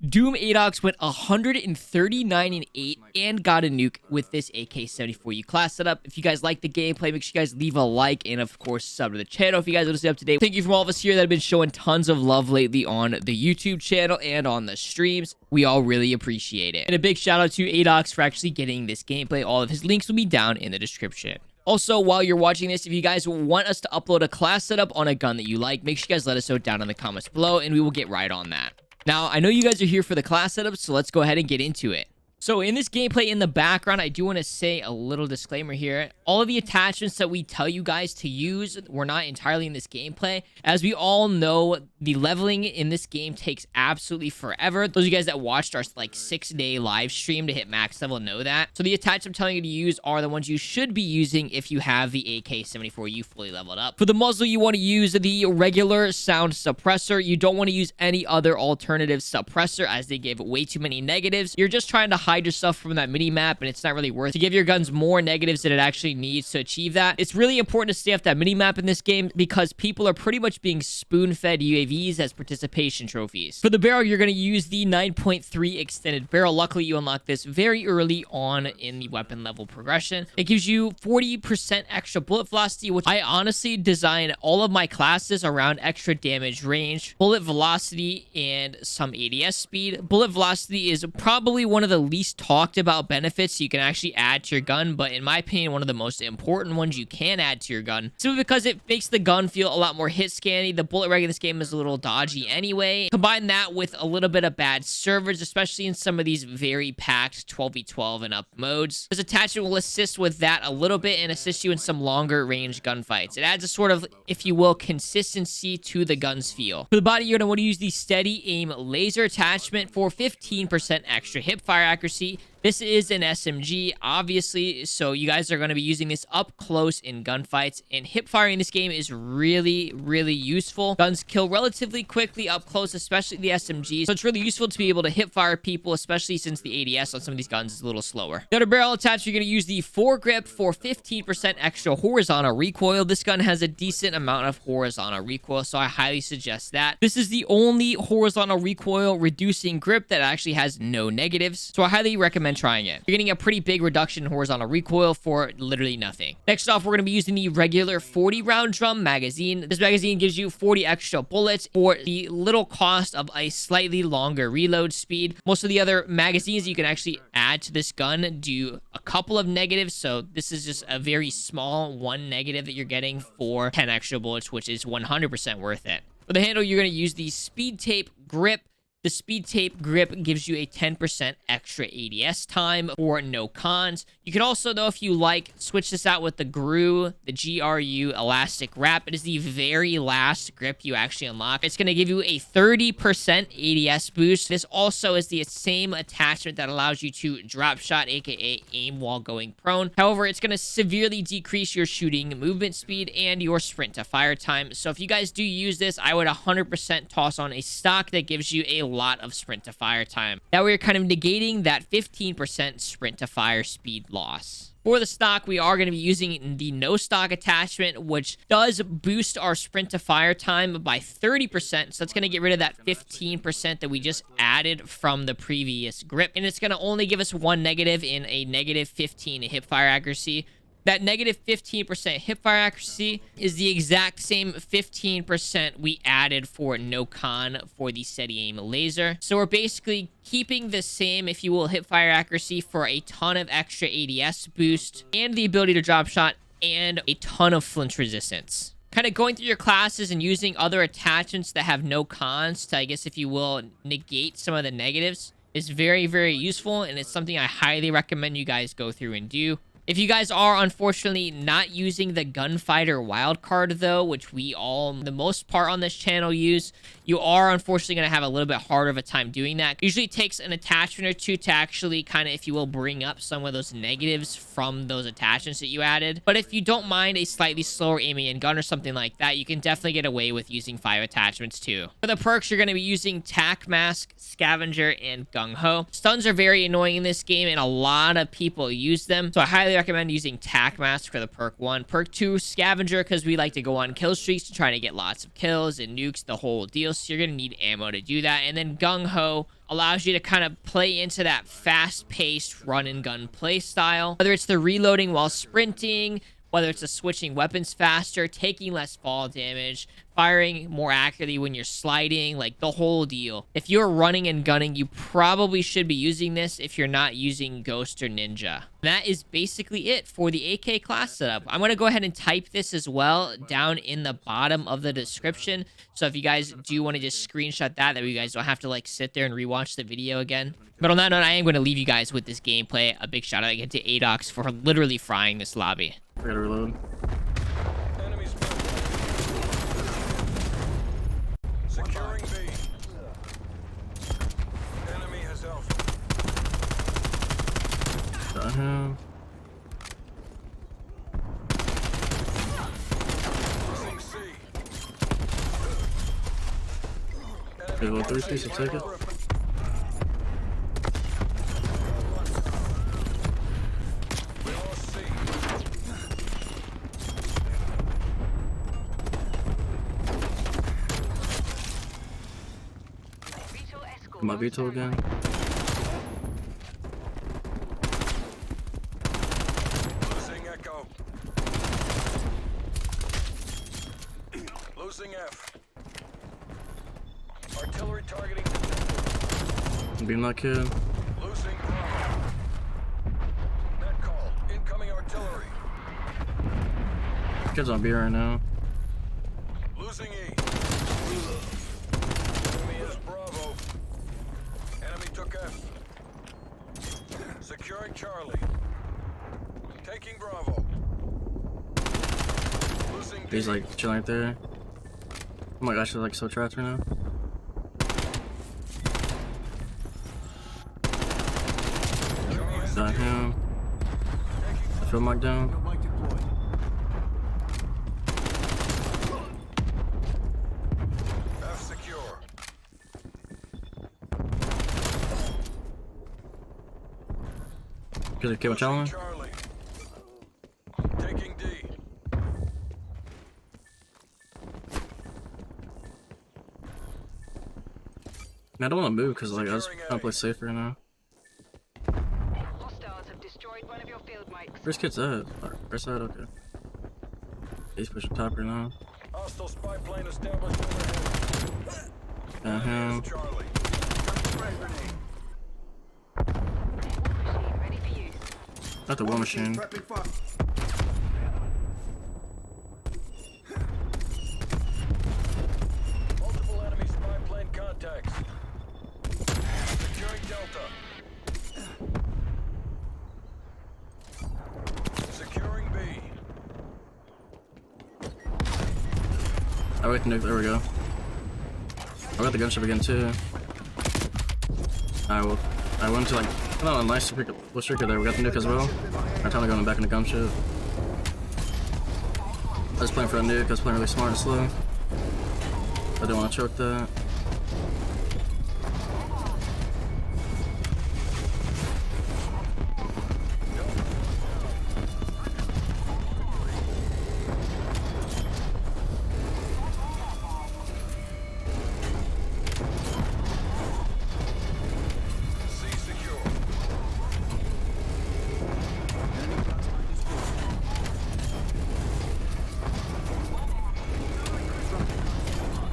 Doom Adocts went 139 and 8 and got a nuke with this AK74u class setup. If you guys like the gameplay, make sure you guys leave a like and of course sub to the channel if you guys want to stay up to date. Thank you from all of us here that have been showing tons of love lately on the YouTube channel and on the streams. We all really appreciate it. And a big shout out to Adocts for actually getting this gameplay. All of his links will be down in the description. Also, while you're watching this, if you guys want us to upload a class setup on a gun that you like, make sure you guys let us know down in the comments below and we will get right on that. Now, I know you guys are here for the class setup, so let's go ahead and get into it. So in this gameplay in the background, I do want to say a little disclaimer here. All of the attachments that we tell you guys to use were not entirely in this gameplay. As we all know, the leveling in this game takes absolutely forever. Those of you guys that watched our like 6-day live stream to hit max level know that. So the attachments I'm telling you to use are the ones you should be using if you have the AK74u fully leveled up. For the muzzle, you want to use the regular sound suppressor. You don't want to use any other alternative suppressor as they give way too many negatives. You're just trying to hide yourself from that mini map, and it's not really worth to give your guns more negatives than it actually needs to achieve that. It's really important to stay off that mini map in this game because people are pretty much being spoon-fed UAVs as participation trophies. For the barrel, you're going to use the 9.3 extended barrel. Luckily, you unlock this very early on in the weapon level progression. It gives you 40% extra bullet velocity, which I honestly designed all of my classes around extra damage range, bullet velocity, and some ADS speed. Bullet velocity is probably one of the least talked about benefits you can actually add to your gun, but in my opinion, one of the most important ones you can add to your gun, simply because it makes the gun feel a lot more hit scanny. The bullet reg in this game is a little dodgy anyway. Combine that with a little bit of bad servers, especially in some of these very packed 12v12 and up modes. This attachment will assist with that a little bit and assist you in some longer range gunfights. It adds a sort of, if you will, consistency to the gun's feel. For the body, you're going to want to use the steady aim laser attachment for 15% extra hip fire accuracy. This is an SMG, obviously, so you guys are going to be using this up close in gunfights, and hip firing in this game is really, really useful. Guns kill relatively quickly up close, especially the SMGs, so it's really useful to be able to hip fire people, especially since the ADS on some of these guns is a little slower. The Underbarrel attachment, you're going to use the foregrip for 15% extra horizontal recoil. This gun has a decent amount of horizontal recoil, so I highly suggest that. This is the only horizontal recoil reducing grip that actually has no negatives, so I highly recommend trying it. You're getting a pretty big reduction in horizontal recoil for literally nothing. Next off, we're going to be using the regular 40 round drum magazine. This magazine gives you 40 extra bullets for the little cost of a slightly longer reload speed. Most of the other magazines you can actually add to this gun do a couple of negatives, so this is just a very small one negative that you're getting for 10 extra bullets, which is 100% worth it. For the handle, you're going to use the speed tape grip. The speed tape grip gives you a 10% extra ADS time for no cons. You can also, though, if you like, switch this out with the GRU, the GRU elastic wrap. It is the very last grip you actually unlock. It's going to give you a 30% ADS boost. This also is the same attachment that allows you to drop shot, aka aim while going prone. However, it's going to severely decrease your shooting movement speed and your sprint to fire time. So if you guys do use this, I would 100% toss on a stock that gives you a lot of sprint to fire time. That way you're kind of negating that 15% sprint to fire speed loss. For the stock, we are going to be using the no stock attachment, which does boost our sprint to fire time by 30%. So that's going to get rid of that 15% that we just added from the previous grip. And it's going to only give us one negative in a negative 15 hip fire accuracy. That negative 15% hip fire accuracy is the exact same 15% we added for no con for the steady aim laser. So we're basically keeping the same, if you will, hip fire accuracy for a ton of extra ADS boost and the ability to drop shot and a ton of flinch resistance. Kind of going through your classes and using other attachments that have no cons to, I guess, if you will, negate some of the negatives is very, very useful, and it's something I highly recommend you guys go through and do. If you guys are unfortunately not using the gunfighter wildcard though, which we all, the most part on this channel, use, you are unfortunately going to have a little bit harder of a time doing that. Usually it takes an attachment or two to actually kind of, if you will, bring up some of those negatives from those attachments that you added. But if you don't mind a slightly slower aiming in gun or something like that, you can definitely get away with using 5 attachments too. For the perks, you're going to be using Tac Mask, Scavenger, and Gung Ho. Stuns are very annoying in this game and a lot of people use them, so I highly highly recommend using Tac Mask for the perk 1. Perk 2, Scavenger, because we like to go on kill streaks to try to get lots of kills and nukes, the whole deal. So you're going to need ammo to do that. And then Gung Ho allows you to kind of play into that fast-paced run-and-gun play style. Whether it's the reloading while sprinting, whether it's the switching weapons faster, taking less fall damage, firing more accurately when you're sliding, like the whole deal. If you're running and gunning, you probably should be using this if you're not using Ghost or Ninja. That is basically it for the AK class setup. I'm going to go ahead and type this as well down in the bottom of the description. So if you guys do want to just screenshot that way you guys don't have to like sit there and rewatch the video again. But on that note, I am going to leave you guys with this gameplay. A big shout out again to Adocts for literally frying this lobby. I gotta reload. Securing B. Enemy has Alpha. Got him. Losing C. Okay, well, 3-piece, I'll take it. We lost C. My veto again. Losing Echo. Losing F. Artillery targeting detected. Beam that kid. Losing Bravo. Net call. Incoming artillery. Kid's on B right now. Losing E. Enemy is Bravo. Enemy took F. Securing Charlie. Taking Bravo. Losing D. He's like chilling right there. Oh my gosh, he's like so trapped right now. Got him. I feel marked down. F secure. Good, keep on challenge. Charlie. Taking D. Man, I don't want to move because like I just want to play safe right now. Hostiles have destroyed one of your field mics. Where's kid's at? Right side, okay. He's pushing top right now. Hostile spy plane established overhead. Got him. Charlie. Machine ready for use. Not the war machine. Multiple enemy spy plane contacts. Securing Delta. Securing B. I got the nuke, there we go. I got the gunship again too. I went to like, oh nice to pick up Bush Striker there, we got the nuke as well. I'm trying to go back in the gunship. I was playing for a nuke, I was playing really smart and slow. I didn't want to choke that. C secure.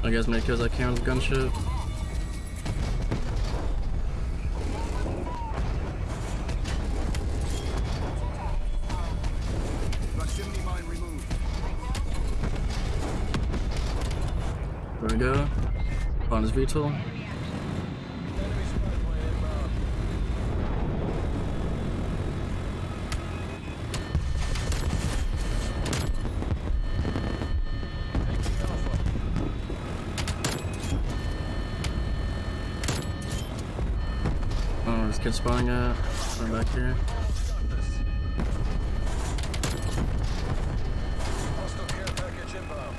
I guess make kills I can with the gunship. Proximity mine removed. There we go. On his VTOL. Enemy spy plane inbound. Taking Alpha. Oh, this kid's spawning at. Run back here. Hostile care package inbound.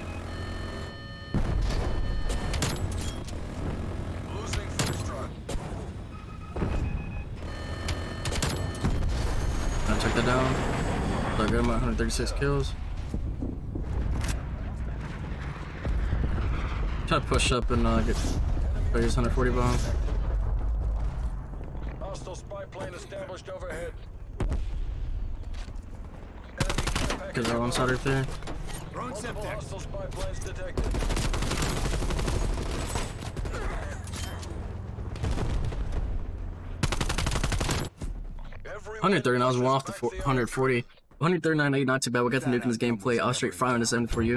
Losing Foxtrot. I'll check that down. So I got him at 136 kills. Try to push up and get his 140 bomb. Hostile spy plane established overhead. Because they're on side right there. Multiple hostile spy planes detected. Every 139, I was one off the 140. 139.8, not too bad. We got the nuke in this gameplay. I was straight firing to 74u.